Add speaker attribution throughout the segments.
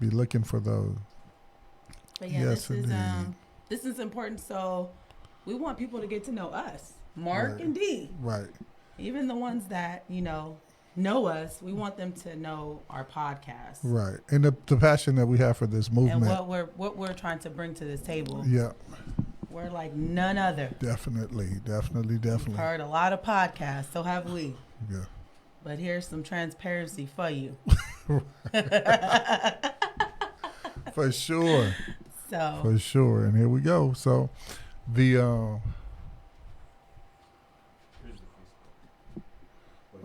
Speaker 1: Be looking for those.
Speaker 2: But yeah,
Speaker 1: Yes,
Speaker 2: this is important. So we want people to get to know us, Mark and D.
Speaker 1: Right.
Speaker 2: Even the ones that know us, we want them to know our podcast.
Speaker 1: Right. And the passion that we have for this movement.
Speaker 2: And what we're trying to bring to this table.
Speaker 1: Yeah.
Speaker 2: We're like none other.
Speaker 1: Definitely.
Speaker 2: We've heard a lot of podcasts, so have we.
Speaker 1: Yeah.
Speaker 2: But here's some transparency for you.
Speaker 1: For sure.
Speaker 2: So.
Speaker 1: For sure. And here we go. So the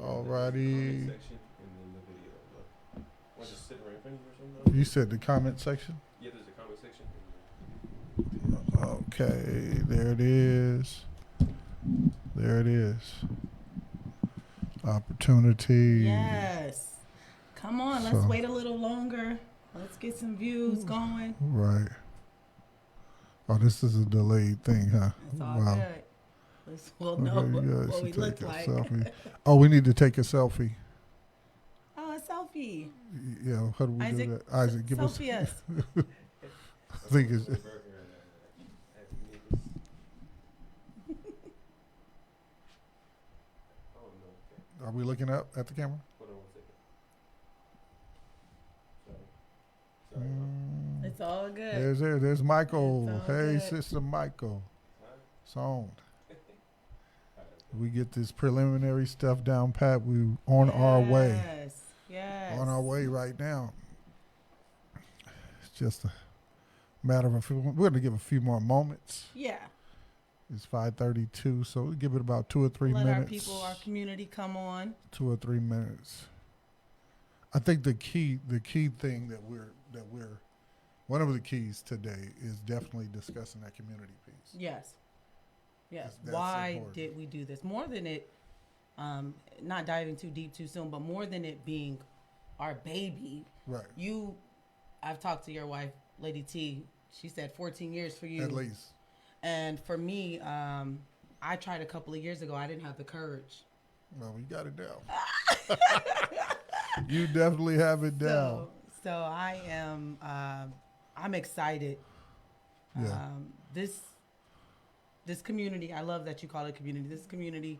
Speaker 1: alrighty. You said the comment section?
Speaker 3: Yeah, there's a comment section.
Speaker 1: Okay, there it is. There it is. Opportunity.
Speaker 2: Yes. Come on, let's wait a little longer. Let's get some views going.
Speaker 1: Right. Oh, this is a delayed thing, huh?
Speaker 2: It's all good. At least we'll know what we look like.
Speaker 1: Selfie. Oh, we need to take a selfie.
Speaker 2: Oh, a selfie.
Speaker 1: Yeah, how do we do that? Isaac, give us.
Speaker 2: Selfie us.
Speaker 1: I think it's. Are we looking up at the camera?
Speaker 3: Hold on 1 second.
Speaker 2: It's all good.
Speaker 1: There's Michael. Hey,
Speaker 2: good.
Speaker 1: Sister Michael. It's on. We get this preliminary stuff down pat. We on our way.
Speaker 2: Yes.
Speaker 1: On our way right now. It's just a matter of we're going to give a few more moments.
Speaker 2: Yeah.
Speaker 1: It's 5:32, so we'll give it about 2 or 3 minutes.
Speaker 2: Let our people, our community come on.
Speaker 1: 2 or 3 minutes. I think the key thing that we're one of the keys today is definitely discussing that community piece.
Speaker 2: Yes.
Speaker 1: That's
Speaker 2: Why
Speaker 1: important.
Speaker 2: did we do this? More than it, not diving too deep too soon, but more than it being our baby.
Speaker 1: Right.
Speaker 2: I've talked to your wife, Lady T. She said 14 years for you.
Speaker 1: At least.
Speaker 2: And for me, I tried a couple of years ago. I didn't have the courage.
Speaker 1: Well, we got it down. You definitely have it down.
Speaker 2: So I am. I'm excited.
Speaker 1: Yeah.
Speaker 2: This community. I love that you call it community. This community.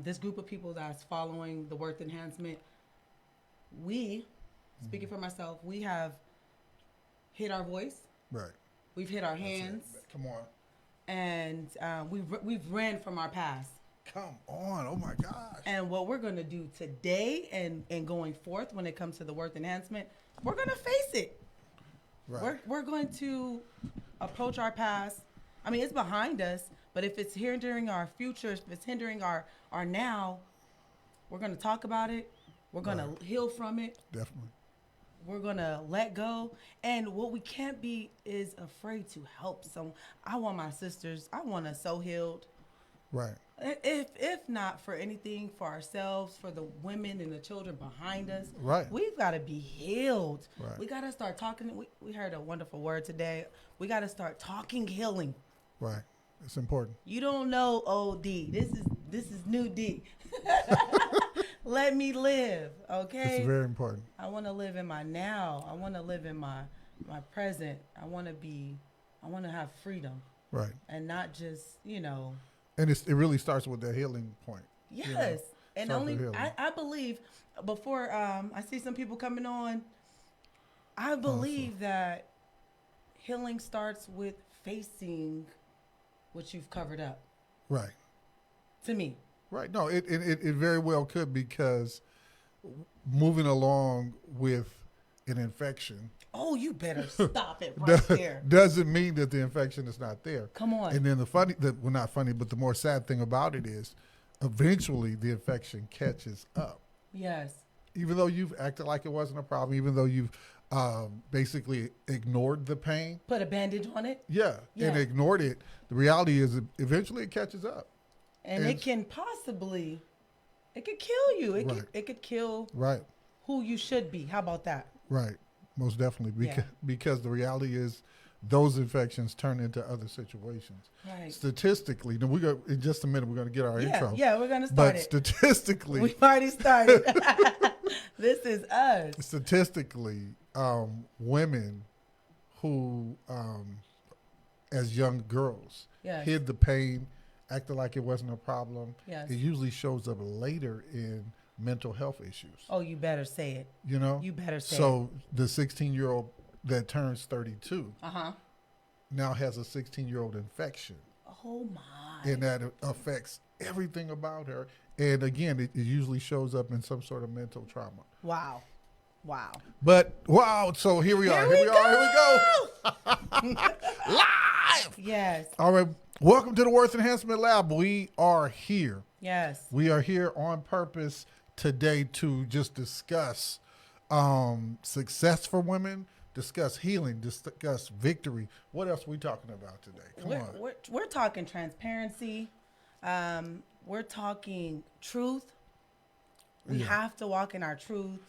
Speaker 2: This group of people that's following the Worth Enhancement. Speaking for myself, we have hit our voice.
Speaker 1: Right.
Speaker 2: We've hit our hands.
Speaker 1: Come on.
Speaker 2: And we've ran from our past.
Speaker 1: Come on. Oh, my gosh.
Speaker 2: And what we're going to do today and going forth when it comes to the Worth Enhancement, we're going to face it.
Speaker 1: Right.
Speaker 2: We're going to approach our past. I mean, it's behind us, but if it's hindering our future, if it's hindering our now, we're going to talk about it. We're going to heal from it.
Speaker 1: Definitely.
Speaker 2: We're going to let go. And what we can't be is afraid to help someone. I want my sisters, I want us so healed.
Speaker 1: Right.
Speaker 2: If not for anything, for ourselves, for the women and the children behind us,
Speaker 1: right,
Speaker 2: we've got to be healed.
Speaker 1: Right.
Speaker 2: We got to start talking. We heard a wonderful word today. We got to start talking healing.
Speaker 1: Right. It's important.
Speaker 2: You don't know OD. This is new D. Let me live, okay?
Speaker 1: It's very important.
Speaker 2: I want to live in my now. I want to live in my present. I want to have freedom.
Speaker 1: Right.
Speaker 2: And not just,
Speaker 1: And it really starts with that healing point.
Speaker 2: Yes. And I believe before I see some people coming on, I believe that healing starts with facing what you've covered up.
Speaker 1: Right.
Speaker 2: To me.
Speaker 1: Right. No, it very well could, because moving along with an infection.
Speaker 2: Oh, you better stop it right there.
Speaker 1: Doesn't mean that the infection is not there.
Speaker 2: Come on.
Speaker 1: And then not funny, but the more sad thing about it is eventually the infection catches up.
Speaker 2: Yes.
Speaker 1: Even though you've acted like it wasn't a problem, even though you've basically ignored the pain.
Speaker 2: Put a bandage on it.
Speaker 1: Yeah. And ignored it. The reality is eventually it catches up.
Speaker 2: And it can possibly, it could kill you. It could kill who you should be. How about that?
Speaker 1: Right. Most definitely. Because the reality is those infections turn into other situations.
Speaker 2: Right.
Speaker 1: Statistically, now in just a minute, we're going to get our intro.
Speaker 2: Yeah, we're going to start
Speaker 1: it. But statistically.
Speaker 2: We've already started. This is us.
Speaker 1: Statistically, women who, as young girls,
Speaker 2: Yes.
Speaker 1: hid the pain, acted like it wasn't a problem.
Speaker 2: Yes.
Speaker 1: It usually shows up later in mental health issues.
Speaker 2: Oh, you better say it.
Speaker 1: You know?
Speaker 2: You better say it.
Speaker 1: So the 16-year-old that turns 32
Speaker 2: Uh-huh.
Speaker 1: now has a 16-year-old infection.
Speaker 2: Oh, my.
Speaker 1: And that affects everything about her. And again, it usually shows up in some sort of mental trauma.
Speaker 2: Wow. Wow.
Speaker 1: But wow, so here we are. Here we go. Live.
Speaker 2: Yes.
Speaker 1: All right. Welcome to the Worth Enhancement Lab. We are here.
Speaker 2: Yes.
Speaker 1: We are here on purpose today to just discuss success for women, discuss healing, discuss victory. What else are we talking about today? Come on.
Speaker 2: We're talking transparency. We're talking truth. We have to walk in our truth.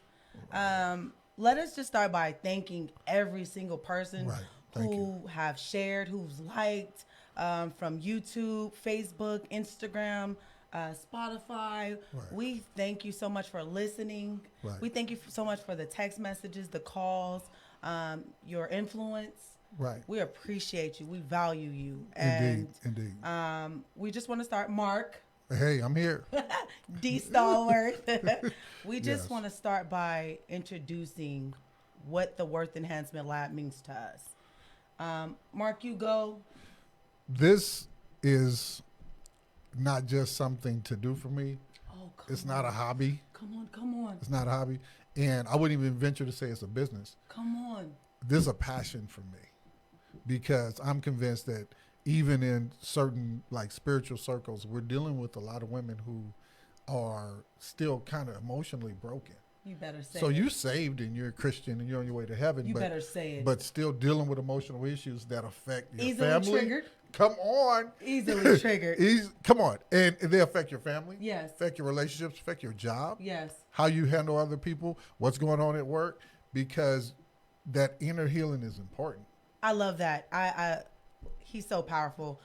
Speaker 2: Let us just start by thanking every single person who have shared, who's liked, from YouTube, Facebook, Instagram, Spotify.
Speaker 1: Right.
Speaker 2: We thank you so much for listening.
Speaker 1: Right.
Speaker 2: We thank you so much for the text messages, the calls, your influence.
Speaker 1: Right.
Speaker 2: We appreciate you. We value you. And
Speaker 1: Indeed.
Speaker 2: we just want to start, Mark.
Speaker 1: Hey, I'm here.
Speaker 2: D. Stalwart. We just
Speaker 1: Yes.
Speaker 2: want to start by introducing what the Worth Enhancement Lab means to us. Mark, you go.
Speaker 1: This is not just something to do for me.
Speaker 2: Oh,
Speaker 1: It's not a hobby.
Speaker 2: Come on.
Speaker 1: It's not a hobby. And I wouldn't even venture to say it's a business.
Speaker 2: Come on.
Speaker 1: This is a passion for me because I'm convinced that even in certain like spiritual circles, we're dealing with a lot of women who are still kind of emotionally broken.
Speaker 2: You better say
Speaker 1: So
Speaker 2: it.
Speaker 1: you're saved and you're a Christian and you're on your way to heaven.
Speaker 2: You better say it.
Speaker 1: But still dealing with emotional issues that affect your
Speaker 2: Easily
Speaker 1: family.
Speaker 2: triggered.
Speaker 1: Come on.
Speaker 2: Easily triggered.
Speaker 1: Come on. And they affect your family.
Speaker 2: Yes.
Speaker 1: Affect your relationships, affect your job.
Speaker 2: Yes.
Speaker 1: How you handle other people, what's going on at work, because that inner healing is important.
Speaker 2: I love that. He's so powerful.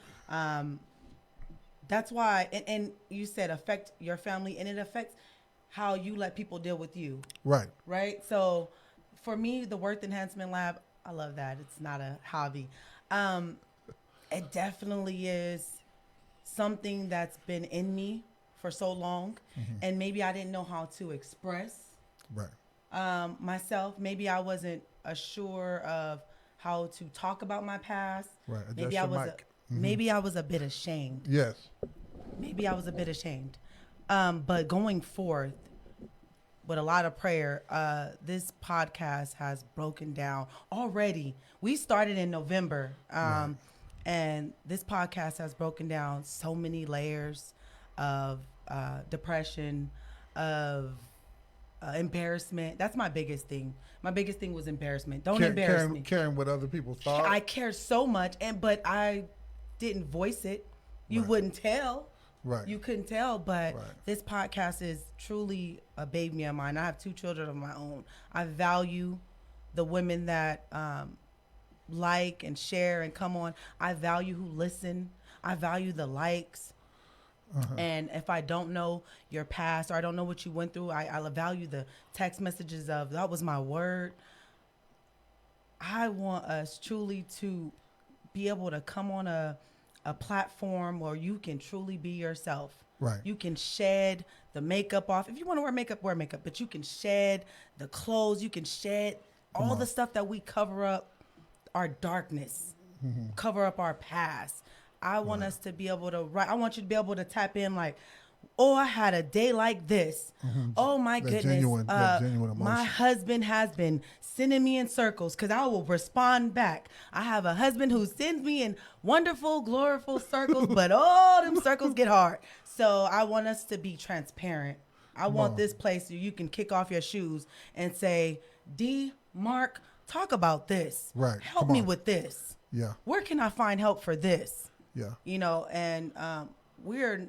Speaker 2: That's why, and you said affect your family, and it affects how you let people deal with you.
Speaker 1: Right.
Speaker 2: Right. So for me, the Worth Enhancement Lab, I love that. It's not a hobby. It definitely is something that's been in me for so long, and maybe I didn't know how to express
Speaker 1: Right.
Speaker 2: myself. Maybe I wasn't assured of how to talk about my past.
Speaker 1: Right. Adjust
Speaker 2: Maybe
Speaker 1: your
Speaker 2: I was
Speaker 1: mic.
Speaker 2: maybe I was a bit ashamed.
Speaker 1: Yes.
Speaker 2: Maybe I was a bit ashamed. But going forth with a lot of prayer, this podcast has broken down already. We started in November, and this podcast has broken down so many layers of depression, of embarrassment. That's my biggest thing. My biggest thing was embarrassment. Don't embarrass me.
Speaker 1: Caring what other people thought.
Speaker 2: I care so much, but I didn't voice it. You wouldn't tell.
Speaker 1: Right.
Speaker 2: You couldn't tell, but
Speaker 1: Right.
Speaker 2: this podcast is truly a baby of mine. I have 2 children of my own. I value the women that like and share and come on. I value who listen. I value the likes. And if I don't know your past or I don't know what you went through, I value the text messages of, that was my word. I want us truly to be able to come on a platform where you can truly be yourself.
Speaker 1: Right.
Speaker 2: You can shed the makeup off. If you want to wear makeup, but you can shed the clothes. You can shed all the stuff that we cover up our darkness, cover up our past. I want us to be able to write. I want you to be able to tap in like, oh, I had a day like this. Oh my
Speaker 1: That
Speaker 2: goodness.
Speaker 1: genuine emotion.
Speaker 2: My husband has been sending me in circles because I will respond back. I have a husband who sends me in wonderful, gloriful circles, but all them circles get hard. So I want us to be transparent. I want this place where you can kick off your shoes and say, D, Mark, talk about this.
Speaker 1: Right.
Speaker 2: Help
Speaker 1: Come
Speaker 2: me
Speaker 1: on.
Speaker 2: with this.
Speaker 1: Yeah.
Speaker 2: Where can I find help for this?
Speaker 1: Yeah.
Speaker 2: You know, and we're,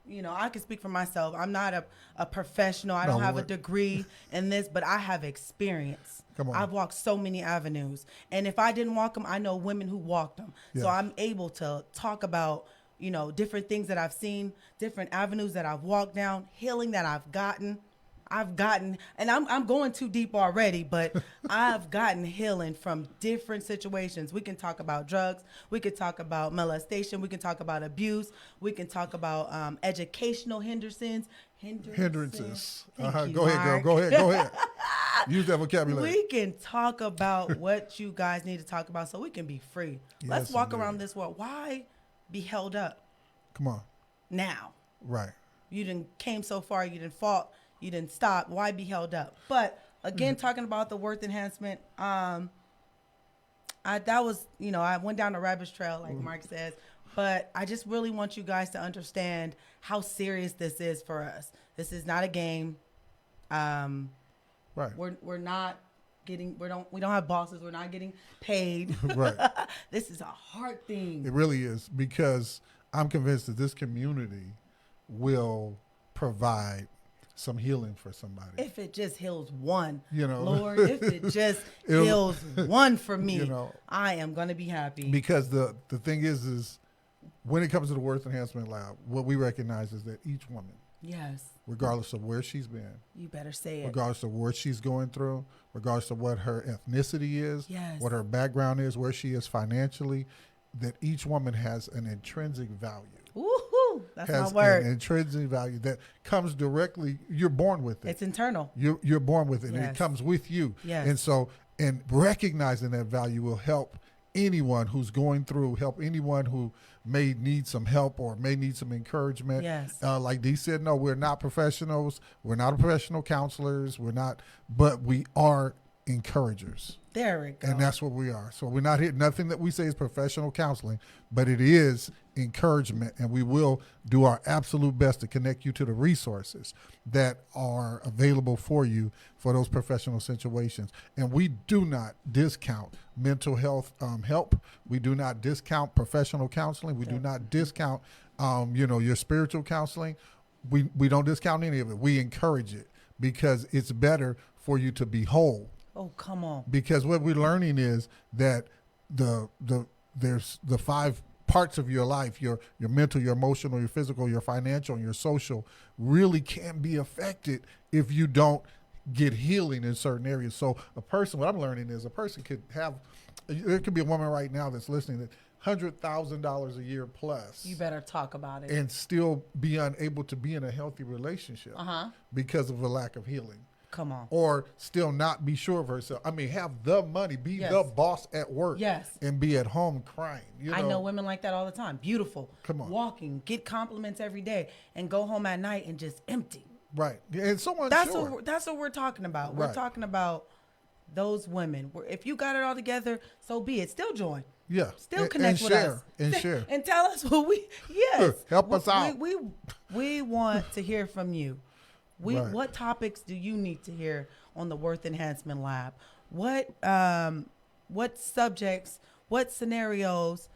Speaker 2: you know, I can speak for myself. I'm not a professional. I don't have a degree in this, but I have experience.
Speaker 1: Come on.
Speaker 2: I've walked so many avenues. And if I didn't walk them, I know women who walked them.
Speaker 1: Yes.
Speaker 2: So I'm able to talk about, you know, different things that I've seen, different avenues that I've walked down, healing that I've gotten. I've gotten, and I'm going too deep already, but I've gotten healing from different situations. We can talk about drugs. We could talk about molestation. We can talk about abuse. We can talk about educational hindrances.
Speaker 1: Hindrances.
Speaker 2: Thank you,
Speaker 1: Go ahead, girl.
Speaker 2: Mark.
Speaker 1: Go ahead. Use that vocabulary.
Speaker 2: We can talk about what you guys need to talk about so we can be free. Let's
Speaker 1: Yes,
Speaker 2: walk
Speaker 1: indeed.
Speaker 2: around this world. Why be held up
Speaker 1: Come on.
Speaker 2: now?
Speaker 1: Right.
Speaker 2: You didn't came so far, you didn't fought, you didn't stop. Why be held up? But again, talking about the worth enhancement, I went down the rabbit trail, like Mark says, but I just really want you guys to understand how serious this is for us. This is not a game.
Speaker 1: Right.
Speaker 2: We're not getting we don't have bosses. We're not getting paid.
Speaker 1: Right.
Speaker 2: This is a hard thing.
Speaker 1: It really is, because I'm convinced that this community will provide some healing for somebody.
Speaker 2: If it just heals one,
Speaker 1: Lord,
Speaker 2: if it just heals one for me, I am going to be happy.
Speaker 1: Because the thing is when it comes to the Worth Enhancement Lab, what we recognize is that each woman,
Speaker 2: yes,
Speaker 1: regardless of where she's been,
Speaker 2: you better say it,
Speaker 1: regardless of what she's going through, regardless of what her ethnicity is,
Speaker 2: yes,
Speaker 1: what her background is, where she is financially, that each woman has an intrinsic value.
Speaker 2: Woohoo! That's
Speaker 1: has
Speaker 2: my word.
Speaker 1: An intrinsic value that comes directly. You're born with it.
Speaker 2: It's internal.
Speaker 1: You're born with it,
Speaker 2: Yes.
Speaker 1: and it comes with you.
Speaker 2: Yes.
Speaker 1: And so, and recognizing that value will help anyone who's going through, help anyone who may need some help or may need some encouragement.
Speaker 2: Yes.
Speaker 1: Like Dee said, no, we're not professionals. We're not professional counselors. We're not, but we are encouragers.
Speaker 2: There we go.
Speaker 1: And that's what we are. So we're not here. Nothing that we say is professional counseling, but it is encouragement. And we will do our absolute best to connect you to the resources that are available for you for those professional situations. And we do not discount mental health help. We do not discount professional counseling. We do not discount, your spiritual counseling. We don't discount any of it. We encourage it because it's better for you to be whole.
Speaker 2: Oh, come on.
Speaker 1: Because what we're learning is that there's the 5 parts of your life, your mental, your emotional, your physical, your financial, and your social, really can be affected if you don't get healing in certain areas. So what I'm learning is a person there could be a woman right now that's listening that $100,000 a year plus.
Speaker 2: You better talk about it.
Speaker 1: And still be unable to be in a healthy relationship because of a lack of healing.
Speaker 2: Come on.
Speaker 1: Or still not be sure of herself. I mean, have the money, be the boss at work.
Speaker 2: Yes.
Speaker 1: And be at home crying.
Speaker 2: I know women like that all the time. Beautiful.
Speaker 1: Come on.
Speaker 2: Walking, get compliments every day, and go home at night and just empty.
Speaker 1: Right. And so unsure.
Speaker 2: That's what we're talking about.
Speaker 1: Right.
Speaker 2: We're talking about those women. If you got it all together, so be it. Still join.
Speaker 1: Yeah.
Speaker 2: Still connect with us.
Speaker 1: And share.
Speaker 2: And tell us what yes.
Speaker 1: Help us out.
Speaker 2: We want to hear from you.
Speaker 1: Right.
Speaker 2: What topics do you need to hear on the Worth Enhancement Lab? What subjects, what scenarios,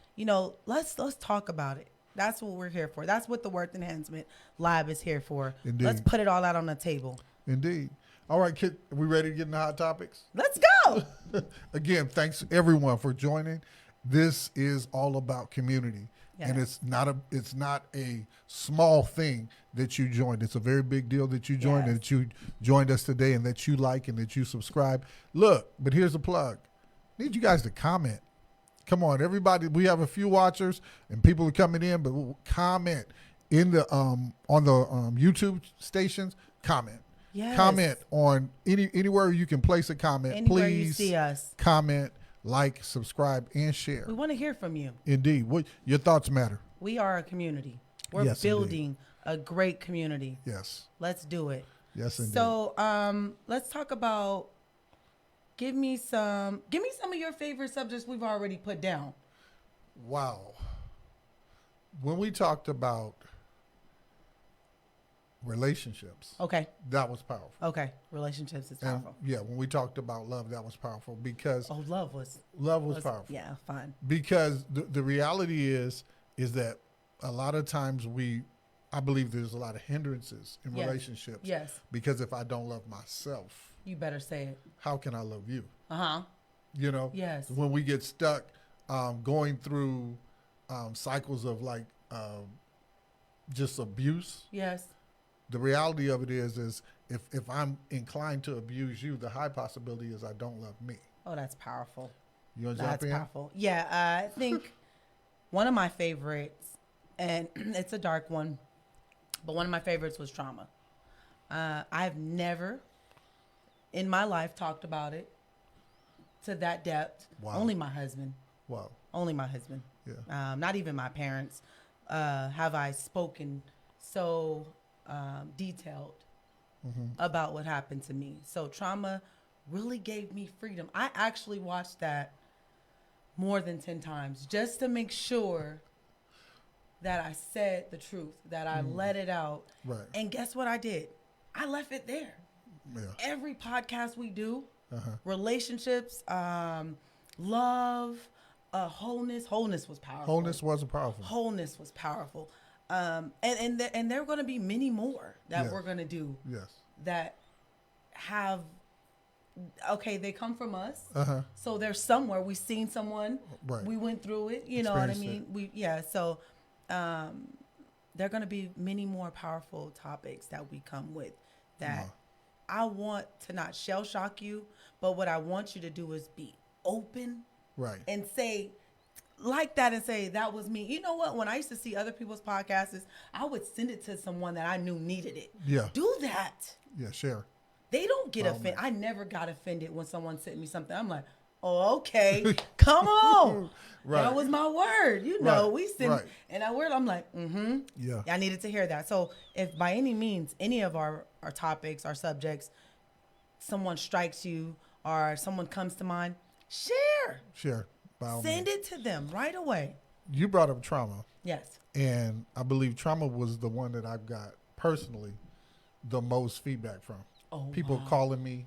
Speaker 2: let's talk about it. That's what we're here for. That's what the Worth Enhancement Lab is here for.
Speaker 1: Indeed.
Speaker 2: Let's put it all out on the table.
Speaker 1: Indeed. All right, kid, are we ready to get into hot topics?
Speaker 2: Let's go.
Speaker 1: Again, thanks everyone for joining. This is all about community.
Speaker 2: Yes.
Speaker 1: And it's not a small thing that you joined. It's a very big deal that you joined and that you joined us today and that you like and that you subscribe. Look, but here's a plug. Need you guys to comment. Come on, everybody. We have a few watchers and people are coming in, but comment in the on the YouTube stations. Comment.
Speaker 2: Yes.
Speaker 1: Comment on anywhere you can place a comment.
Speaker 2: Anywhere
Speaker 1: Please
Speaker 2: you see us.
Speaker 1: comment, like, subscribe, and share.
Speaker 2: We want to hear from you.
Speaker 1: Indeed. Your thoughts matter.
Speaker 2: We are a community. We're
Speaker 1: Yes,
Speaker 2: building a great community.
Speaker 1: Yes.
Speaker 2: Let's do it.
Speaker 1: Yes, indeed.
Speaker 2: So let's talk about give me some of your favorite subjects we've already put down.
Speaker 1: Wow. When we talked about relationships,
Speaker 2: Okay.
Speaker 1: that was powerful.
Speaker 2: Okay. Relationships is
Speaker 1: And
Speaker 2: powerful.
Speaker 1: yeah, when we talked about love, that was powerful because
Speaker 2: Love was
Speaker 1: powerful.
Speaker 2: Yeah, fine.
Speaker 1: Because the reality is that a lot of times I believe there's a lot of hindrances in
Speaker 2: Yes.
Speaker 1: relationships.
Speaker 2: Yes.
Speaker 1: Because if I don't love myself,
Speaker 2: You better say it.
Speaker 1: how can I love you?
Speaker 2: Uh-huh. Yes.
Speaker 1: When we get stuck going through cycles of just abuse,
Speaker 2: Yes.
Speaker 1: the reality of it is if I'm inclined to abuse you, the high possibility is I don't love me.
Speaker 2: Oh, that's powerful.
Speaker 1: You want to jump in?
Speaker 2: That's powerful. Yeah, I think one of my favorites, and it's a dark one, but one of my favorites was trauma. I've never in my life talked about it to that depth.
Speaker 1: Wow.
Speaker 2: Only my husband.
Speaker 1: Wow.
Speaker 2: Only my husband.
Speaker 1: Yeah.
Speaker 2: Not even my parents have I spoken so detailed about what happened to me. So trauma really gave me freedom. I actually watched that more than 10 times just to make sure that I said the truth, that I let it out.
Speaker 1: Right.
Speaker 2: And guess what I did? I left it there.
Speaker 1: Yeah.
Speaker 2: Every podcast we do, relationships, love, wholeness was powerful.
Speaker 1: Wholeness wasn't powerful.
Speaker 2: Wholeness was powerful. And there are going to be many more that we're going to do.
Speaker 1: Yes.
Speaker 2: That have, okay, they come from us. So there's somewhere we've seen someone, we went through it, you know what I mean? So there are going to be many more powerful topics that we come with that I want to not shell shock you, but what I want you to do is be open,
Speaker 1: right,
Speaker 2: and say like that and say that was me. You know what? When I used to see other people's podcasts, I would send it to someone that I knew needed it.
Speaker 1: Yeah.
Speaker 2: Do that.
Speaker 1: Yeah, share.
Speaker 2: They don't get offended. I never got offended when someone sent me something. I'm like, oh, okay, come on.
Speaker 1: Right.
Speaker 2: That was my word. You know, we send, and that word, I'm like,
Speaker 1: yeah.
Speaker 2: I needed to hear that. So if by any means, any of our topics, our subjects, someone strikes you or someone comes to mind, share.
Speaker 1: Share.
Speaker 2: Send it to them right away.
Speaker 1: You brought up trauma.
Speaker 2: Yes.
Speaker 1: And I believe trauma was the one that I've got personally the most feedback from.
Speaker 2: Oh,
Speaker 1: people calling me,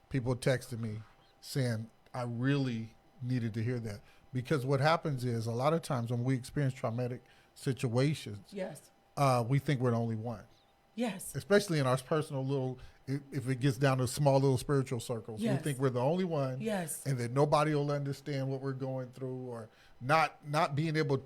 Speaker 1: people texting me saying, I really needed to hear that. Because what happens is a lot of times when we experience traumatic situations,
Speaker 2: yes,
Speaker 1: we think we're the only one.
Speaker 2: Yes.
Speaker 1: Especially in our personal little, if it gets down to small little spiritual circles, we think we're the only one.
Speaker 2: Yes.
Speaker 1: And that nobody will understand what we're going through, or not being able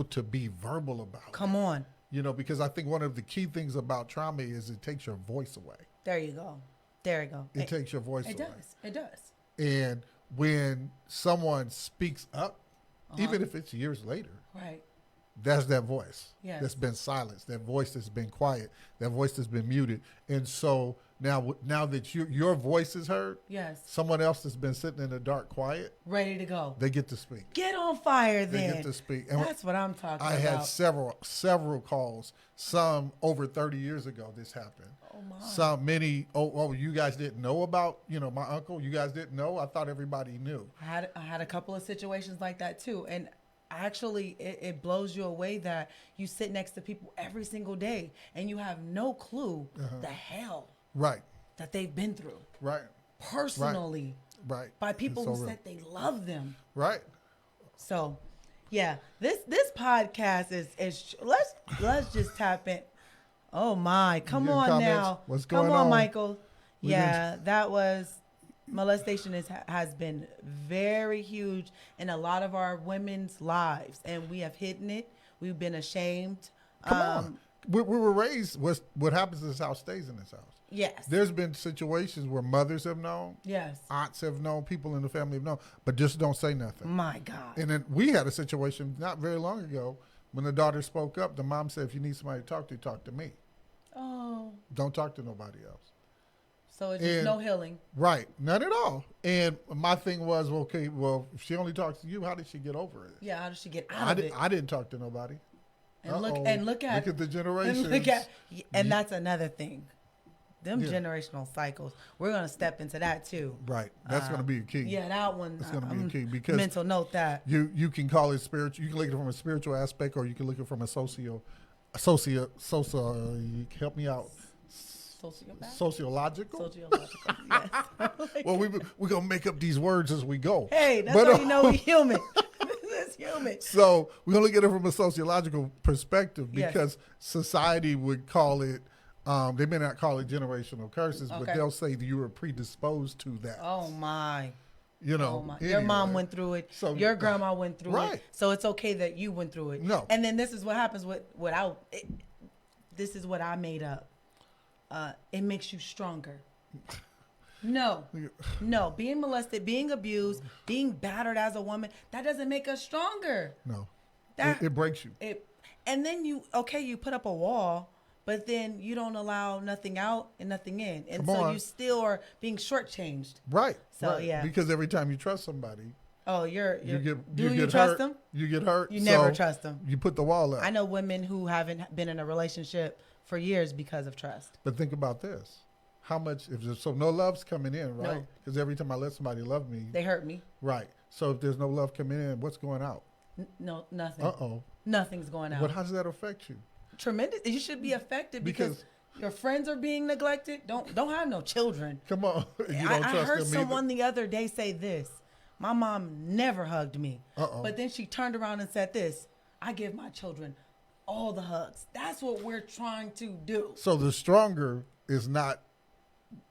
Speaker 1: to be verbal about it.
Speaker 2: Come on.
Speaker 1: You know, because I think one of the key things about trauma is it takes your voice away.
Speaker 2: There you go. There you go.
Speaker 1: It takes your voice away.
Speaker 2: It does. It does.
Speaker 1: And when someone speaks up, even if it's years later,
Speaker 2: right,
Speaker 1: that's that voice
Speaker 2: that's
Speaker 1: been silenced, that voice that's been quiet, that voice that's been muted. And so now that your voice is heard,
Speaker 2: yes,
Speaker 1: someone else that's been sitting in the dark quiet,
Speaker 2: ready to go,
Speaker 1: they get to speak.
Speaker 2: Get on fire then.
Speaker 1: They get to speak. And
Speaker 2: that's what I'm talking about.
Speaker 1: I had several calls, some over 30 years ago this happened.
Speaker 2: Oh my.
Speaker 1: Some many, you guys didn't know about, my uncle? You guys didn't know? I thought everybody knew.
Speaker 2: I had a couple of situations like that too. And actually, it blows you away that you sit next to people every single day and you have no clue the hell that they've been through.
Speaker 1: Right.
Speaker 2: Personally.
Speaker 1: Right.
Speaker 2: By people who said they love them.
Speaker 1: Right.
Speaker 2: So, yeah, this podcast is let's just tap in. Oh my, come on comments? Now.
Speaker 1: What's going on?
Speaker 2: Come on, Michael. That was molestation has been very huge in a lot of our women's lives, and we have hidden it. We've been ashamed.
Speaker 1: Come on. We were raised, what happens in this house stays in this house.
Speaker 2: Yes.
Speaker 1: There's been situations where mothers have known.
Speaker 2: Yes.
Speaker 1: Aunts have known. People in the family have known. But just don't say nothing.
Speaker 2: My God.
Speaker 1: And then we had a situation not very long ago when the daughter spoke up. The mom said, if you need somebody to talk to me.
Speaker 2: Oh.
Speaker 1: Don't talk to nobody else.
Speaker 2: So it's just no healing.
Speaker 1: Right. Not at all. And my thing was, okay, well, if she only talks to you, how did she get over it?
Speaker 2: Yeah, how did she get out of it?
Speaker 1: I didn't talk to nobody.
Speaker 2: And look at
Speaker 1: the generations.
Speaker 2: And that's another thing. Them generational cycles. We're gonna step into that too.
Speaker 1: Right. That's gonna be a key.
Speaker 2: Yeah, that one.
Speaker 1: That's gonna be a key because
Speaker 2: mental note that
Speaker 1: you can call it spiritual. You can look at it from a spiritual aspect, or you can look at it from a help me out. Sociological.
Speaker 2: Yes.
Speaker 1: Well, we're gonna make up these words as we go.
Speaker 2: Hey, that's how you know we're human. That's human.
Speaker 1: So we're gonna look at it from a sociological perspective because society would call it. They may not call it generational curses, but they'll say that you were predisposed to that.
Speaker 2: Oh my.
Speaker 1: Anyway.
Speaker 2: Your mom went through it. So, your grandma went through it. So it's okay that you went through it.
Speaker 1: No.
Speaker 2: And then this is what happens this is what I made up. it makes you stronger. No, no. Being molested, being abused, being battered as a woman, that doesn't make us stronger.
Speaker 1: No.
Speaker 2: That
Speaker 1: It breaks you.
Speaker 2: And then you put up a wall, but then you don't allow nothing out and nothing in, and so you still are being shortchanged.
Speaker 1: Right.
Speaker 2: So
Speaker 1: right.
Speaker 2: yeah.
Speaker 1: Because every time you trust somebody,
Speaker 2: oh, you
Speaker 1: get
Speaker 2: trust
Speaker 1: hurt,
Speaker 2: them?
Speaker 1: You get hurt.
Speaker 2: You never trust them.
Speaker 1: You put the wall up.
Speaker 2: I know women who haven't been in a relationship for years because of trust.
Speaker 1: But think about this. How much, so no love's coming in, right? Because every time I let somebody love me,
Speaker 2: they hurt me.
Speaker 1: Right. So if there's no love coming in, what's going out?
Speaker 2: No, nothing.
Speaker 1: Uh-oh.
Speaker 2: Nothing's going out.
Speaker 1: But how does that affect you?
Speaker 2: Tremendous. You should be affected because your friends are being neglected. Don't have no children.
Speaker 1: Come on.
Speaker 2: I heard someone the other day say this. My mom never hugged me.
Speaker 1: Uh-oh.
Speaker 2: But then she turned around and said this. I give my children all the hugs. That's what we're trying to do.
Speaker 1: So the stronger is not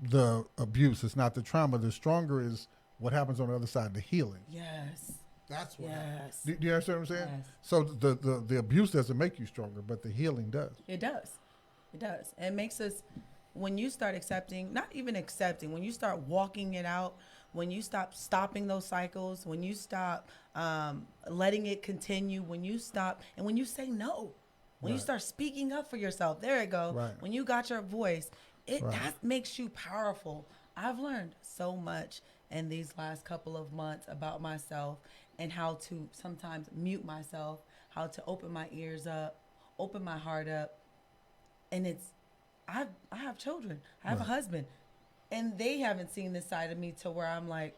Speaker 1: the abuse. It's not the trauma. The stronger is what happens on the other side, the healing.
Speaker 2: Yes.
Speaker 1: That's what
Speaker 2: happens.
Speaker 1: Do you understand what I'm saying?
Speaker 2: Yes.
Speaker 1: So the abuse doesn't make you stronger, but the healing does.
Speaker 2: It does. It does. It makes us, when you start accepting, not even accepting, when you start walking it out, when you stop stopping those cycles, when you stop letting it continue, when you stop, and when you say no, when you start speaking up for yourself, there it go.
Speaker 1: Right.
Speaker 2: When you got your voice, that makes you powerful. I've learned so much in these last couple of months about myself and how to sometimes mute myself, how to open my ears up, open my heart up. And I have children. I have a husband. And they haven't seen this side of me to where I'm like,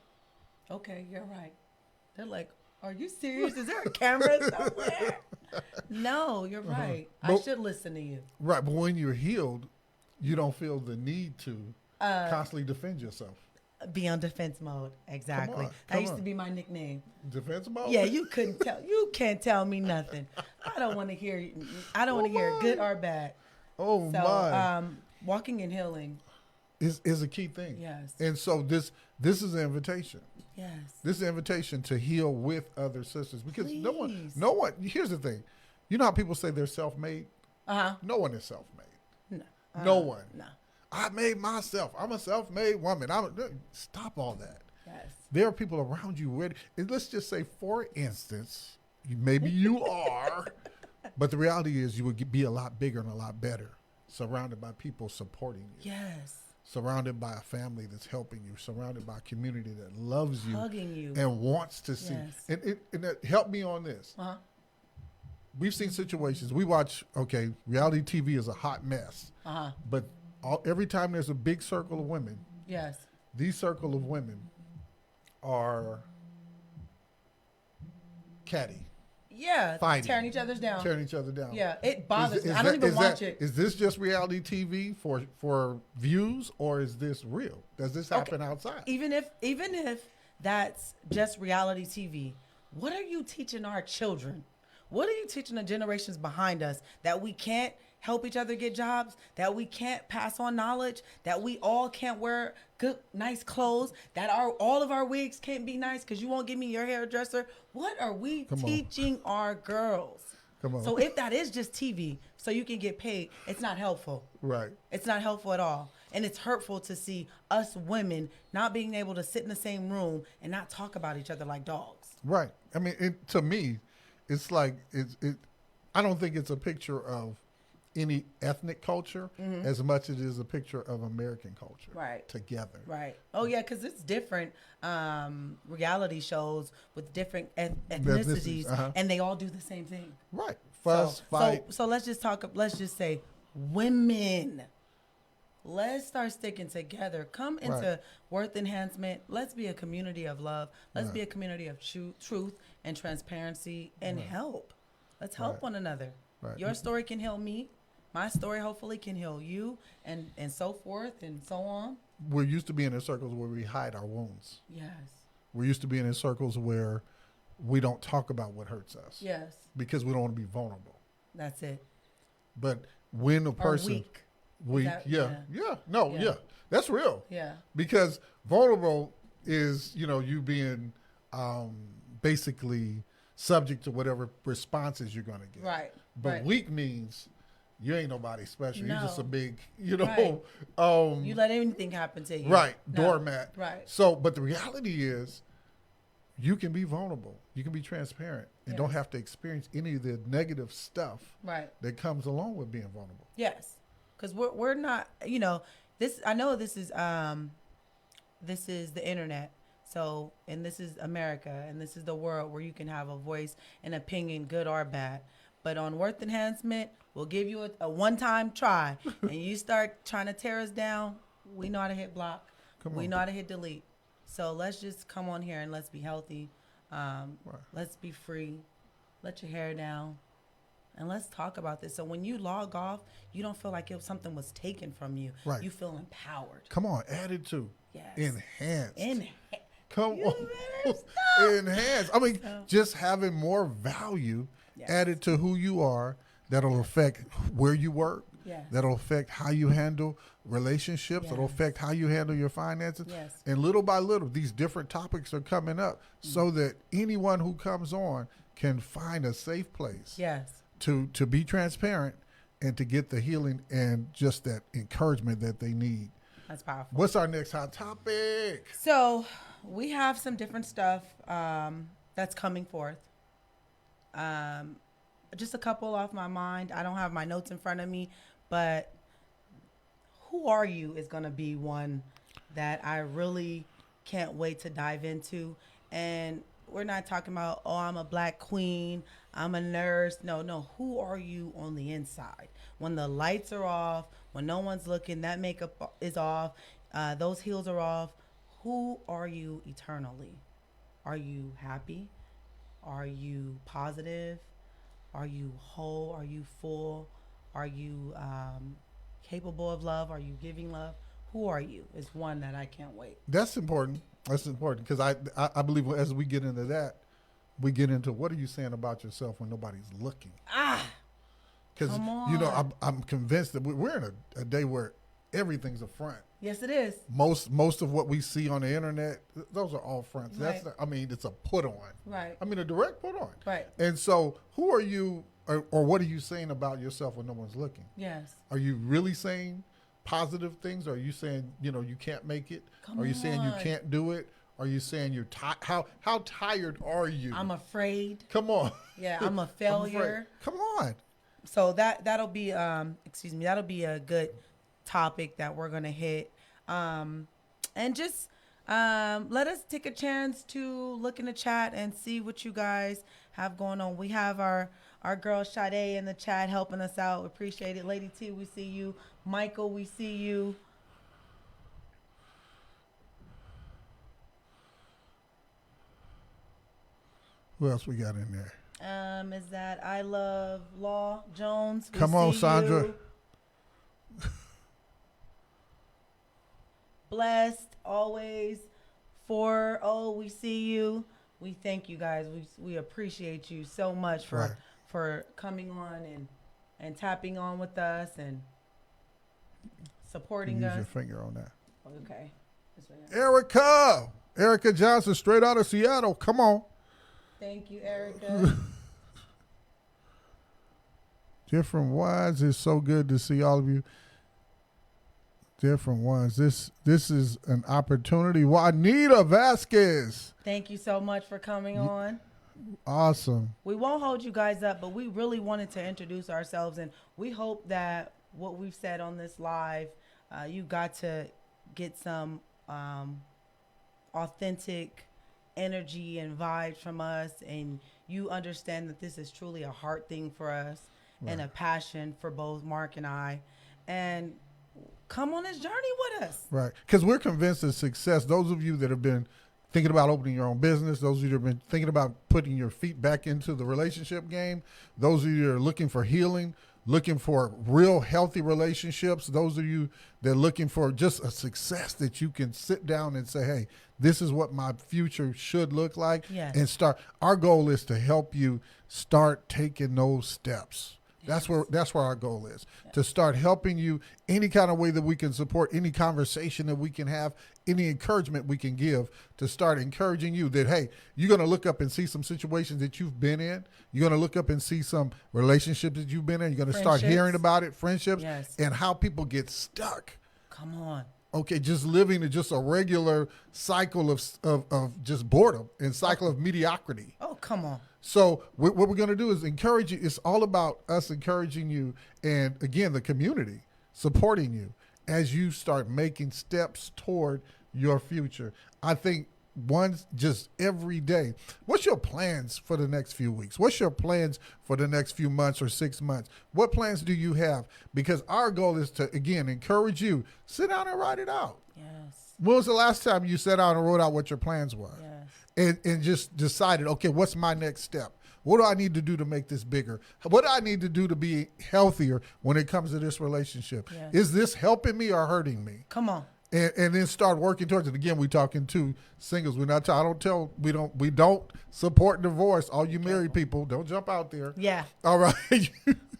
Speaker 2: okay, you're right. They're like, are you serious? Is there a camera somewhere? No, you're right. I should listen to you.
Speaker 1: Right. But when you're healed, you don't feel the need to constantly defend yourself.
Speaker 2: Be on defense mode. Exactly. That used to be my nickname.
Speaker 1: Defense mode?
Speaker 2: Yeah, you can't tell me nothing. I don't want to hear good or bad.
Speaker 1: Oh my.
Speaker 2: Walking and healing
Speaker 1: is a key thing.
Speaker 2: Yes.
Speaker 1: And so this is an invitation.
Speaker 2: Yes.
Speaker 1: This is an invitation to heal with other sisters because
Speaker 2: Please.
Speaker 1: no one here's the thing. You know how people say they're self-made?
Speaker 2: Uh-huh.
Speaker 1: No one is self-made.
Speaker 2: No.
Speaker 1: No one.
Speaker 2: No.
Speaker 1: I made myself. I'm a self-made woman. Stop all that.
Speaker 2: Yes.
Speaker 1: There are people around you ready. And let's just say, for instance, maybe you are, but the reality is you would be a lot bigger and a lot better, surrounded by people supporting you.
Speaker 2: Yes.
Speaker 1: Surrounded by a family that's helping you, surrounded by a community that loves you,
Speaker 2: hugging you,
Speaker 1: and wants to see.
Speaker 2: Yes.
Speaker 1: And help me on this.
Speaker 2: Uh-huh.
Speaker 1: We've seen situations. We watch. Okay, reality TV is a hot mess.
Speaker 2: Uh-huh.
Speaker 1: But every time there's a big circle of women,
Speaker 2: yes,
Speaker 1: these circle of women are catty.
Speaker 2: Yeah,
Speaker 1: fighting,
Speaker 2: tearing each other down.
Speaker 1: Yeah,
Speaker 2: it bothers me. I don't even watch it.
Speaker 1: Is this just reality TV for views, or is this real? Does this happen outside?
Speaker 2: Even if that's just reality TV, what are you teaching our children? What are you teaching the generations behind us that we can't help each other get jobs, that we can't pass on knowledge, that we all can't wear good, nice clothes, that all of our wigs can't be nice because you won't give me your hairdresser? What are we teaching our girls?
Speaker 1: Come on.
Speaker 2: So if that is just TV, so you can get paid, it's not helpful.
Speaker 1: Right.
Speaker 2: It's not helpful at all. And it's hurtful to see us women not being able to sit in the same room and not talk about each other like dogs.
Speaker 1: Right. I mean, to me, it's like I don't think it's a picture of any ethnic culture as much as it is a picture of American culture.
Speaker 2: Right.
Speaker 1: Together.
Speaker 2: Right. Oh yeah, because it's different reality shows with different ethnicities, and they all do the same thing.
Speaker 1: Right. Fuss, fight.
Speaker 2: So let's just say women. Let's start sticking together. Come into Worth Enhancement. Let's be a community of love. Let's be a community of truth and transparency and help. Let's help one another. Right. Your story can heal me. My story hopefully can heal you, and so forth and so on.
Speaker 1: We're used to being in circles where we hide our wounds.
Speaker 2: Yes.
Speaker 1: We're used to being in circles where we don't talk about what hurts us.
Speaker 2: Yes.
Speaker 1: Because we don't want to be vulnerable.
Speaker 2: That's it.
Speaker 1: But when a person...
Speaker 2: Weak.
Speaker 1: That's real.
Speaker 2: Yeah.
Speaker 1: Because vulnerable is, you being basically subject to whatever responses you're going to get.
Speaker 2: Right.
Speaker 1: But weak means you ain't nobody special.
Speaker 2: No.
Speaker 1: You're just a big, you know,
Speaker 2: Right. You let anything happen to you.
Speaker 1: right,
Speaker 2: No.
Speaker 1: doormat.
Speaker 2: Right.
Speaker 1: So, but the reality is, you can be vulnerable. You can be transparent and
Speaker 2: Yes.
Speaker 1: don't have to experience any of the negative stuff
Speaker 2: Right.
Speaker 1: that comes along with being vulnerable.
Speaker 2: Yes. Because we're not, you know, this, I know this is the internet. So, and this is America, and this is the world where you can have a voice and opinion, good or bad. But on Worth Enhancement, we'll give you a one-time try, and you start trying to tear us down. We know how to hit block. We know how to hit delete. So let's just come on here and let's be healthy.
Speaker 1: Right.
Speaker 2: Let's be free. Let your hair down, and let's talk about this. So when you log off, you don't feel like if something was taken from you.
Speaker 1: Right.
Speaker 2: You feel empowered.
Speaker 1: Come on, added to.
Speaker 2: Yes.
Speaker 1: Enhanced. Come
Speaker 2: You
Speaker 1: on.
Speaker 2: better stop.
Speaker 1: Enhanced. I mean, just having more value
Speaker 2: Yes.
Speaker 1: added to who you are that'll affect where you work.
Speaker 2: Yes.
Speaker 1: That'll affect how you handle relationships. It'll
Speaker 2: Yes.
Speaker 1: affect how you handle your finances.
Speaker 2: Yes.
Speaker 1: And little by little, these different topics are coming up so that anyone who comes on can find a safe place
Speaker 2: Yes.
Speaker 1: to be transparent and to get the healing and just that encouragement that they need.
Speaker 2: That's powerful.
Speaker 1: What's our next hot topic?
Speaker 2: So we have some different stuff that's coming forth. Just a couple off my mind. I don't have my notes in front of me, but who are you is going to be one that I really can't wait to dive into. And we're not talking about, oh, I'm a black queen, I'm a nurse. No. Who are you on the inside? When the lights are off, when no one's looking, that makeup is off, those heels are off. Who are you eternally? Are you happy? Are you positive? Are you whole? Are you full? Are you capable of love? Are you giving love? Who are you is one that I can't wait.
Speaker 1: That's important. That's important because I believe as we get into that, we get into what are you saying about yourself when nobody's looking? Because, you know, I'm convinced that we're in a day where everything's a front.
Speaker 2: Yes, it is.
Speaker 1: Most of what we see on the internet, those are all fronts.
Speaker 2: Right.
Speaker 1: It's a put on.
Speaker 2: Right.
Speaker 1: I mean, a direct put on.
Speaker 2: Right.
Speaker 1: And so who are you or what are you saying about yourself when no one's looking?
Speaker 2: Yes.
Speaker 1: Are you really saying positive things? Or are you saying, you know, you can't make it? Are you saying you can't do it? Are you saying you're tired? How tired are you?
Speaker 2: I'm afraid.
Speaker 1: Come on.
Speaker 2: Yeah, I'm a failure.
Speaker 1: Come on.
Speaker 2: So that'll be that'll be a good topic that we're gonna hit. And just let us take a chance to look in the chat and see what you guys have going on. We have our girl Sade in the chat helping us out. We appreciate it. Lady T, we see you. Michael, we see you.
Speaker 1: Who else we got in there?
Speaker 2: Is that I Love Law Jones? We
Speaker 1: Come on,
Speaker 2: see
Speaker 1: Sandra.
Speaker 2: you. Blessed always. 4-0, we see you. We thank you guys. We appreciate you so much for coming on and tapping on with us and supporting
Speaker 1: Use
Speaker 2: us.
Speaker 1: your finger on that.
Speaker 2: Okay. That's right.
Speaker 1: Erica Johnson, straight out of Seattle. Come on.
Speaker 2: Thank you, Erica.
Speaker 1: Different Ones. It's so good to see all of you. Different Ones. This is an opportunity. Juanita Vasquez.
Speaker 2: Thank you so much for coming on.
Speaker 1: Awesome.
Speaker 2: We won't hold you guys up, but we really wanted to introduce ourselves, and we hope that what we've said on this live, you got to get some authentic energy and vibes from us, and you understand that this is truly a heart thing for us and a passion for both Mark and I. And come on this journey with us.
Speaker 1: Right. Because we're convinced of success. Those of you that have been thinking about opening your own business, those of you that have been thinking about putting your feet back into the relationship game, those of you that are looking for healing, looking for real healthy relationships, those of you that are looking for just a success that you can sit down and say, hey, this is what my future should look like.
Speaker 2: Yes.
Speaker 1: And start. Our goal is to help you start taking those steps That's where our goal is, to start helping you any kind of way that we can support, any conversation that we can have, any encouragement we can give, to start encouraging you that, hey, you're going to look up and see some situations that you've been in. You're going to look up and see some relationships that you've been in. You're going to start hearing about it, friendships, and how people get stuck.
Speaker 2: Come on.
Speaker 1: Okay, just living in just a regular cycle of just boredom and cycle of mediocrity.
Speaker 2: Oh, come on.
Speaker 1: So what we're going to do is encourage you. It's all about us encouraging you, and again, the community supporting you as you start making steps toward your future. I think just every day. What's your plans for the next few weeks? What's your plans for the next few months or 6 months? What plans do you have? Because our goal is to, again, encourage you. Sit down and write it out.
Speaker 2: Yes.
Speaker 1: When was the last time you sat down and wrote out what your plans were? Yes. And just decided, okay, what's my next step? What do I need to do to make this bigger? What do I need to do to be healthier when it comes to this relationship? Yes. Is this helping me or hurting me?
Speaker 2: Come on.
Speaker 1: And then start working towards it. Again, we're talking to singles. We don't support divorce. All you married people, don't jump out there.
Speaker 2: Yeah.
Speaker 1: All right.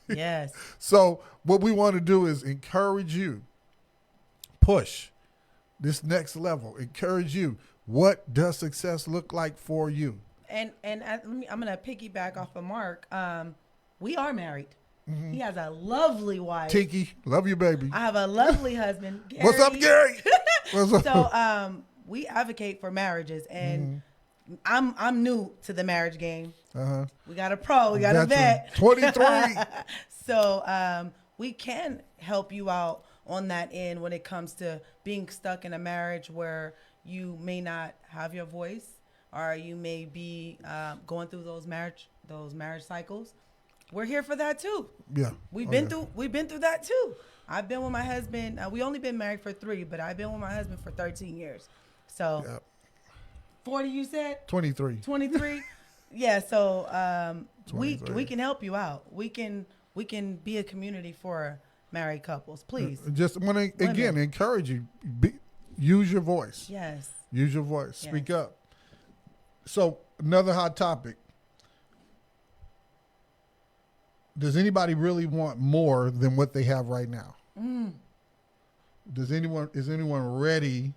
Speaker 2: Yes.
Speaker 1: So what we want to do is encourage you, push this next level, encourage you. What does success look like for you?
Speaker 2: And I'm going to piggyback off of Mark. We are married. Mm-hmm. He has a lovely wife.
Speaker 1: Tiki, love you, baby.
Speaker 2: I have a lovely husband, Gary.
Speaker 1: What's up, Gary? What's up?
Speaker 2: So we advocate for marriages, and I'm new to the marriage game. Uh-huh. We got a pro, we got a vet.
Speaker 1: 23.
Speaker 2: So we can help you out on that end when it comes to being stuck in a marriage where you may not have your voice, or you may be going through those marriage cycles. We're here for that too.
Speaker 1: Yeah,
Speaker 2: we've been through that too. I've been with my husband. We only been married for 3, but I've been with my husband for 13 years. So, 40, you said?
Speaker 1: 23.
Speaker 2: 23. Yeah. So we can help you out. We can be a community for married couples. Please.
Speaker 1: Just want to again encourage you. Use your voice.
Speaker 2: Yes.
Speaker 1: Use your voice. Yes. Speak up. So another hot topic. Does anybody really want more than what they have right now? Is anyone ready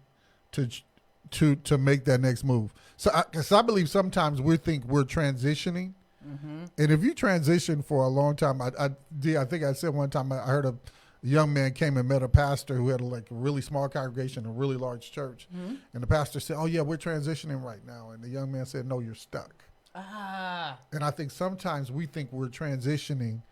Speaker 1: to make that next move? So I believe sometimes we think we're transitioning. Mm-hmm. And if you transition for a long time, I think I said one time I heard a young man came and met a pastor who had a really small congregation, a really large church. Mm-hmm. And the pastor said, "Oh yeah, we're transitioning right now." And the young man said, "No, you're stuck." And I think sometimes we think we're transitioning,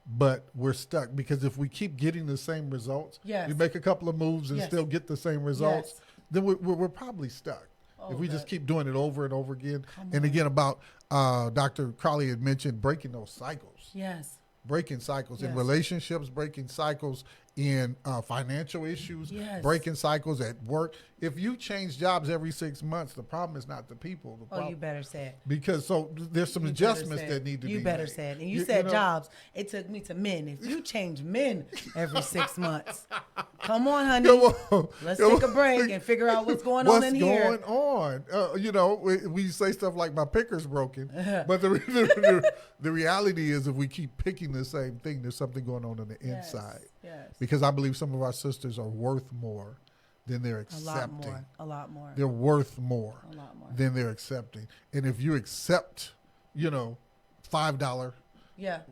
Speaker 1: but we're stuck, because if we keep getting the same results, we make a couple of moves and still get the same results, then we're probably stuck. If we just keep doing it over and over again. And again, about Dr. Crowley had mentioned breaking those cycles.
Speaker 2: Yes.
Speaker 1: Breaking cycles in relationships, breaking cycles in financial issues, breaking cycles at work. If you change jobs every 6 months, the problem is not the people.
Speaker 2: You better say it.
Speaker 1: Because there's some adjustments that need to be made.
Speaker 2: You better say it. And you said jobs. It took me to men. If you change men every 6 months, come on, honey. Let's take a break and figure out what's going on in here.
Speaker 1: What's going on? We say stuff like my picker's broken, but the reality is if we keep picking the same thing, there's something going on the inside.
Speaker 2: Yes.
Speaker 1: Because I believe some of our sisters are worth more than they're accepting.
Speaker 2: A lot more.
Speaker 1: They're worth more,
Speaker 2: a lot more
Speaker 1: than they're accepting. And if you accept, $5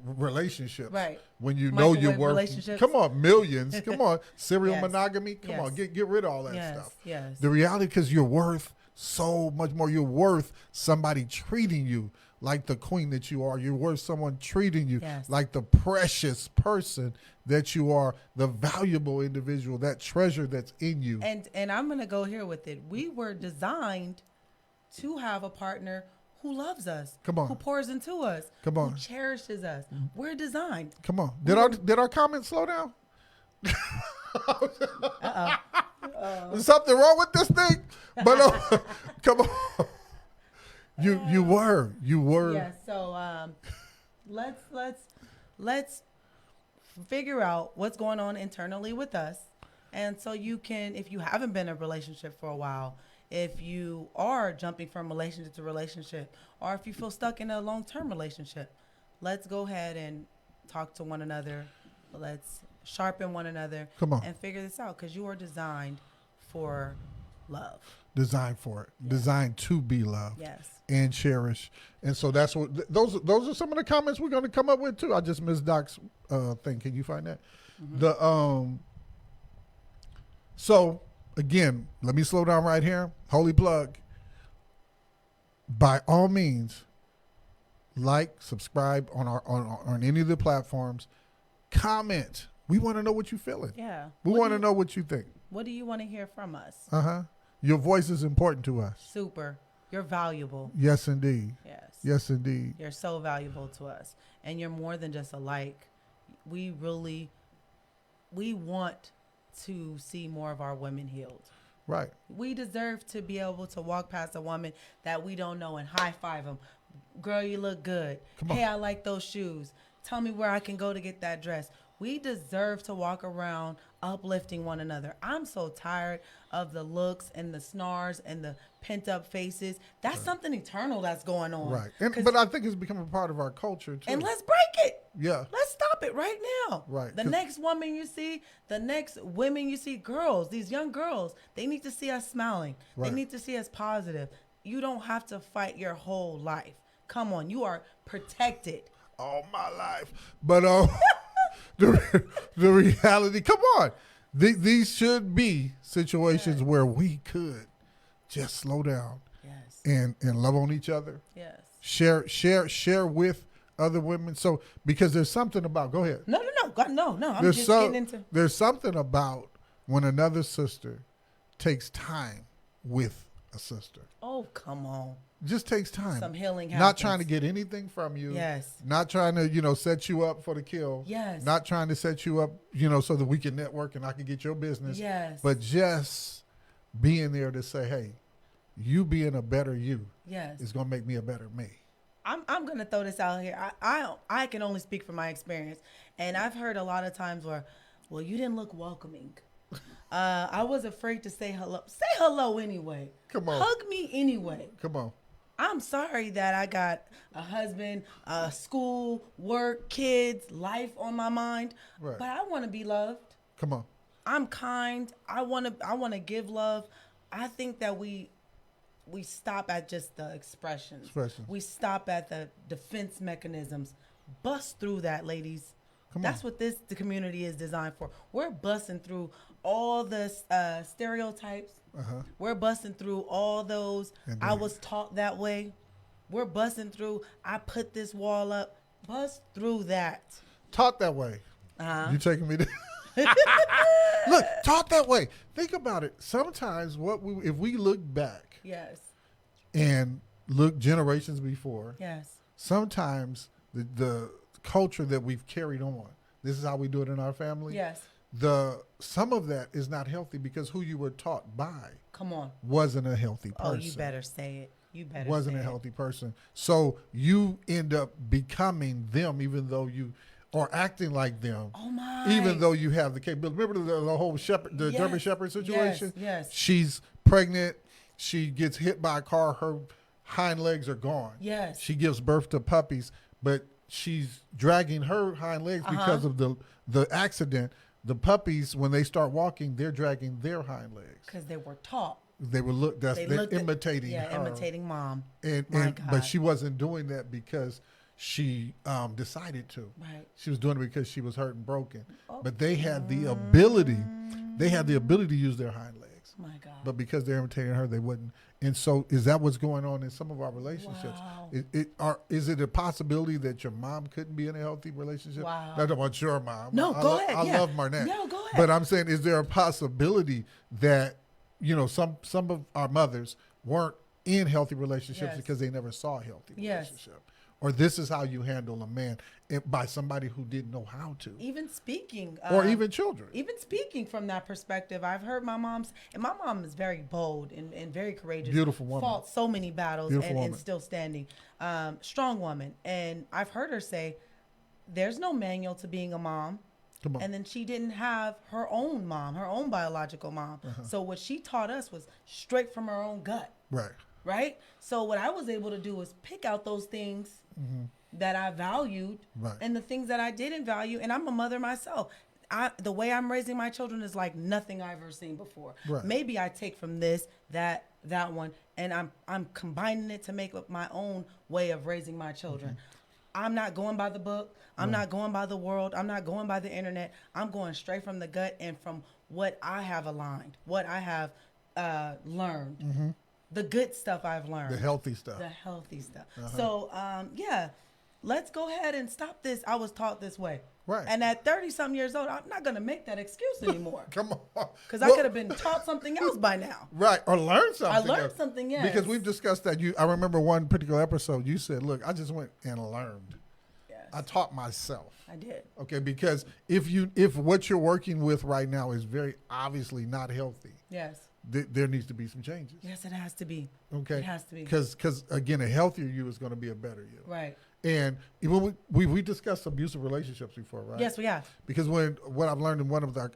Speaker 1: relationships,
Speaker 2: right,
Speaker 1: when you know you're worth, come on, millions, come on, serial monogamy, come on, get rid of all that stuff.
Speaker 2: Yes.
Speaker 1: The reality, because you're worth so much more. You're worth somebody treating you like the queen that you are. You're worth someone treating you like the precious person that you are, the valuable individual, that treasure that's in you.
Speaker 2: And I'm going to go here with it. We were designed to have a partner who loves us.
Speaker 1: Come on.
Speaker 2: Who pours into us.
Speaker 1: Come on.
Speaker 2: Who cherishes us. We're designed.
Speaker 1: Come on. Did our comments slow down? Is something wrong with this thing? But come on. You were.
Speaker 2: Yeah. So let's figure out what's going on internally with us, and so you can, if you haven't been in a relationship for a while, if you are jumping from relationship to relationship, or if you feel stuck in a long-term relationship, let's go ahead and talk to one another. Let's sharpen one another.
Speaker 1: Come on.
Speaker 2: And figure this out, because you are designed for love.
Speaker 1: Designed for it. Yeah. Designed to be loved.
Speaker 2: Yes.
Speaker 1: And cherished. And so that's what those are some of the comments we're going to come up with too. I just missed Doc's thing. Can you find that? Mm-hmm. So again, let me slow down right here. Holy plug. By all means, like, subscribe on any of the platforms. Comment. We want to know what you're feeling.
Speaker 2: Yeah.
Speaker 1: We want to know what you think.
Speaker 2: What do you want to hear from us?
Speaker 1: Your voice is important to us.
Speaker 2: Super. You're valuable.
Speaker 1: Yes, indeed.
Speaker 2: Yes.
Speaker 1: Yes, indeed.
Speaker 2: You're so valuable to us. And you're more than just a like. We want to see more of our women healed.
Speaker 1: Right.
Speaker 2: We deserve to be able to walk past a woman that we don't know and high five them. Girl, you look good. Hey, I like those shoes. Tell me where I can go to get that dress. We deserve to walk around uplifting one another. I'm so tired of the looks and the snars and the pent up faces. That's something eternal that's going on.
Speaker 1: Right. But I think it's becoming a part of our culture too.
Speaker 2: And let's break it.
Speaker 1: Yeah.
Speaker 2: Let's stop it right now.
Speaker 1: Right.
Speaker 2: The next woman you see, the next women you see, girls, these young girls, they need to see us smiling. Right. They need to see us positive. You don't have to fight your whole life. Come on, you are protected.
Speaker 1: All my life. But the reality, come on. These should be situations where we could just slow down.
Speaker 2: Yes.
Speaker 1: And love on each other.
Speaker 2: Yes.
Speaker 1: Share with other women. So because there's something about, go ahead.
Speaker 2: No. I'm just getting into.
Speaker 1: There's something about when another sister takes time with a sister.
Speaker 2: Oh, come on.
Speaker 1: Just takes time.
Speaker 2: Some healing happens.
Speaker 1: Not trying to get anything from you.
Speaker 2: Yes.
Speaker 1: Not trying to, set you up for the kill.
Speaker 2: Yes.
Speaker 1: Not trying to set you up, so that we can network and I can get your business.
Speaker 2: Yes.
Speaker 1: But just being there to say, hey, you being a better you is going to make me a better me.
Speaker 2: I'm going to throw this out here. I can only speak from my experience. And I've heard a lot of times where, well, you didn't look welcoming. I was afraid to say hello. Say hello anyway.
Speaker 1: Come on.
Speaker 2: Hug me anyway.
Speaker 1: Come on.
Speaker 2: I'm sorry that I got a husband, school, work, kids, life on my mind. Right. But I want to be loved.
Speaker 1: Come on.
Speaker 2: I'm kind. I want to give love. I think that we stop at just the expressions. We stop at the defense mechanisms. Bust through that, ladies. That's what the community is designed for. We're busting through all the stereotypes. We're busting through all those. Indeed. I was taught that way. We're busting through. I put this wall up. Bust through that.
Speaker 1: Taught that way. You taking me to? Look, taught that way. Think about it. Sometimes if we look back.
Speaker 2: Yes.
Speaker 1: And look generations before.
Speaker 2: Yes.
Speaker 1: Sometimes the culture that we've carried on. This is how we do it in our family.
Speaker 2: Yes.
Speaker 1: Some of that is not healthy because who you were taught by wasn't a healthy person.
Speaker 2: Oh, you better say it.
Speaker 1: Wasn't a healthy person. So you end up becoming them even though you are acting like them.
Speaker 2: Oh my.
Speaker 1: Even though you have the capability. Remember the whole German Shepherd situation?
Speaker 2: Yes.
Speaker 1: She's pregnant. She gets hit by a car. Her hind legs are gone.
Speaker 2: Yes.
Speaker 1: She gives birth to puppies, but she's dragging her hind legs because of the accident. The puppies, when they start walking, they're dragging their hind legs
Speaker 2: because they were taught.
Speaker 1: They're imitating her.
Speaker 2: Imitating mom.
Speaker 1: But she wasn't doing that because she decided to.
Speaker 2: Right.
Speaker 1: She was doing it because she was hurt and broken. Oh. But they had the ability. They had the ability to use their hind legs.
Speaker 2: My God.
Speaker 1: But because they're imitating her, they wouldn't. And so, is that what's going on in some of our relationships?
Speaker 2: Wow.
Speaker 1: Is it a possibility that your mom couldn't be in a healthy relationship?
Speaker 2: Wow.
Speaker 1: Not about your mom.
Speaker 2: No, go ahead.
Speaker 1: I love Marnette.
Speaker 2: No, go ahead.
Speaker 1: But I'm saying, is there a possibility that some of our mothers weren't in healthy relationships because they never saw a healthy relationship? Or this is how you handle a man by somebody who didn't know how to.
Speaker 2: Even speaking.
Speaker 1: Or even children.
Speaker 2: Even speaking from that perspective, I've heard my mom is very bold and very courageous.
Speaker 1: Beautiful woman.
Speaker 2: Fought so many battles and still standing. Strong woman. And I've heard her say, there's no manual to being a mom.
Speaker 1: Come on.
Speaker 2: And then she didn't have her own mom, her own biological mom. So what she taught us was straight from her own gut.
Speaker 1: Right.
Speaker 2: right? So what I was able to do was pick out those things that I valued and the things that I didn't value. And I'm a mother myself. The way I'm raising my children is like nothing I've ever seen before.
Speaker 1: Right.
Speaker 2: Maybe I take from this, that one, and I'm combining it to make up my own way of raising my children. I'm not going by the book. I'm not going by the world. I'm not going by the internet. I'm going straight from the gut and from what I have aligned, what I have learned, the good stuff I've learned,
Speaker 1: the healthy stuff.
Speaker 2: So, let's go ahead and stop this. I was taught this way.
Speaker 1: Right.
Speaker 2: And at 30-something years old, I'm not going to make that excuse anymore.
Speaker 1: Come on.
Speaker 2: Because I could have been taught something else by now.
Speaker 1: Right. Or learned something
Speaker 2: I learned something, yes.
Speaker 1: Because we've discussed that. I remember one particular episode, you said, look, I just went and learned.
Speaker 2: Yes.
Speaker 1: I taught myself.
Speaker 2: I did.
Speaker 1: Okay, because if what you're working with right now is very obviously not healthy.
Speaker 2: Yes.
Speaker 1: There needs to be some changes.
Speaker 2: Yes, it has to be.
Speaker 1: Okay.
Speaker 2: It has to be.
Speaker 1: Because again, a healthier you is going to be a better you.
Speaker 2: Right.
Speaker 1: And when we discussed abusive relationships before, right?
Speaker 2: Yes, we have.
Speaker 1: Because what I've learned in one of the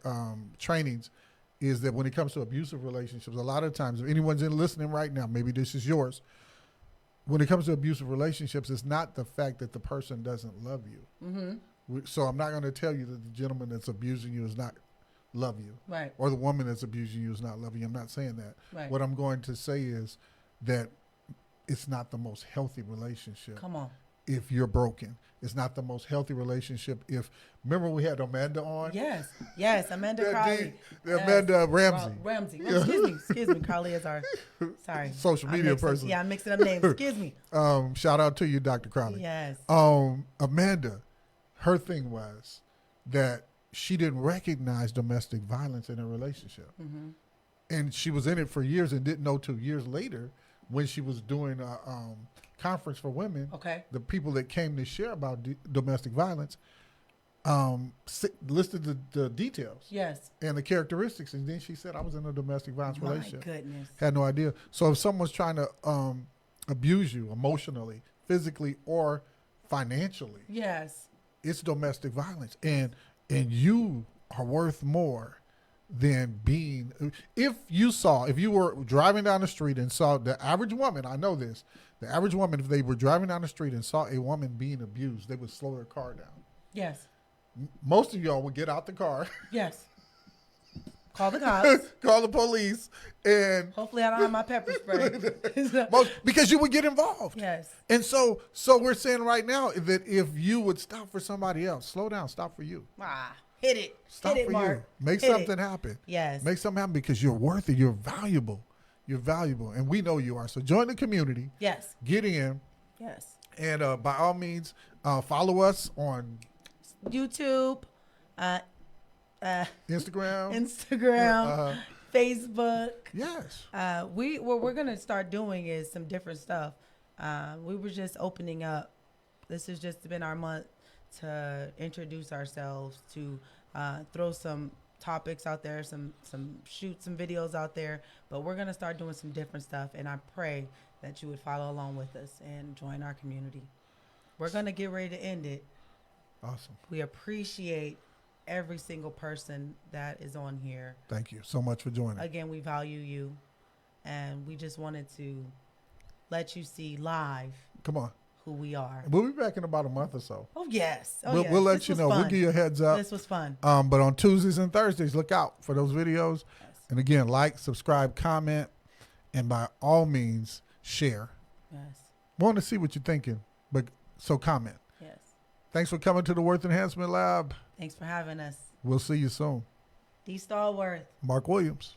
Speaker 1: trainings is that when it comes to abusive relationships, a lot of times, if anyone's listening right now, maybe this is yours. When it comes to abusive relationships, it's not the fact that the person doesn't love you. So I'm not going to tell you that the gentleman that's abusing you is not love you.
Speaker 2: Right.
Speaker 1: Or the woman that's abusing you is not loving you. I'm not saying that.
Speaker 2: Right.
Speaker 1: What I'm going to say is that it's not the most healthy relationship.
Speaker 2: Come on.
Speaker 1: If you're broken. It's not the most healthy relationship. Remember we had Amanda on?
Speaker 2: Yes, Amanda Crowley.
Speaker 1: Amanda Ramsey.
Speaker 2: Ramsey. Oh, excuse me. Crowley is our, sorry.
Speaker 1: Social media person.
Speaker 2: I'm mixing up names. Excuse me.
Speaker 1: Shout out to you, Dr. Crowley.
Speaker 2: Yes.
Speaker 1: Amanda, her thing was that she didn't recognize domestic violence in her relationship. And she was in it for years and didn't know till years later when she was doing a conference for women.
Speaker 2: Okay.
Speaker 1: The people that came to share about domestic violence listed the details.
Speaker 2: Yes.
Speaker 1: And the characteristics. And then she said, I was in a domestic violence relationship.
Speaker 2: My goodness.
Speaker 1: Had no idea. So if someone's trying to abuse you emotionally, physically, or financially,
Speaker 2: yes,
Speaker 1: it's domestic violence. And you are worth more than being, if you were driving down the street and saw the average woman, I know this, the average woman, if they were driving down the street and saw a woman being abused, they would slow their car down.
Speaker 2: Yes.
Speaker 1: Most of y'all would get out the car.
Speaker 2: Yes. Call the cops.
Speaker 1: Call the police. And
Speaker 2: hopefully I don't have my pepper spray.
Speaker 1: Because you would get involved.
Speaker 2: Yes.
Speaker 1: And so we're saying right now that if you would stop for somebody else, slow down, stop for you.
Speaker 2: Hit it.
Speaker 1: Stop
Speaker 2: hit it,
Speaker 1: for
Speaker 2: Mark.
Speaker 1: you. Make
Speaker 2: hit
Speaker 1: something
Speaker 2: it.
Speaker 1: happen.
Speaker 2: Yes.
Speaker 1: Make something happen because you're worth it. You're valuable. You're valuable. And we know you are. So join the community.
Speaker 2: Yes.
Speaker 1: Get in.
Speaker 2: Yes.
Speaker 1: And by all means, follow us on
Speaker 2: YouTube,
Speaker 1: Instagram,
Speaker 2: Facebook.
Speaker 1: Yes.
Speaker 2: What we're gonna start doing is some different stuff. We were just opening up. This has just been our month to introduce ourselves, to throw some topics out there, shoot some videos out there. But we're gonna start doing some different stuff, and I pray that you would follow along with us and join our community. We're gonna get ready to end it.
Speaker 1: Awesome.
Speaker 2: We appreciate every single person that is on here.
Speaker 1: Thank you so much for joining.
Speaker 2: Again, we value you, and we just wanted to let you see live.
Speaker 1: Come on.
Speaker 2: Who we are.
Speaker 1: We'll be back in about a month or so.
Speaker 2: Oh, yes.
Speaker 1: We'll let you know.
Speaker 2: Fun.
Speaker 1: We'll give you a heads up.
Speaker 2: This was fun.
Speaker 1: But on Tuesdays and Thursdays, look out for those videos.
Speaker 2: Yes.
Speaker 1: And again, like, subscribe, comment, and by all means, share.
Speaker 2: Yes.
Speaker 1: We want to see what you're thinking, so comment.
Speaker 2: Yes.
Speaker 1: Thanks for coming to the Worth Enhancement Lab.
Speaker 2: Thanks for having us.
Speaker 1: We'll see you soon.
Speaker 2: D. Stallworth.
Speaker 1: Mark Williams.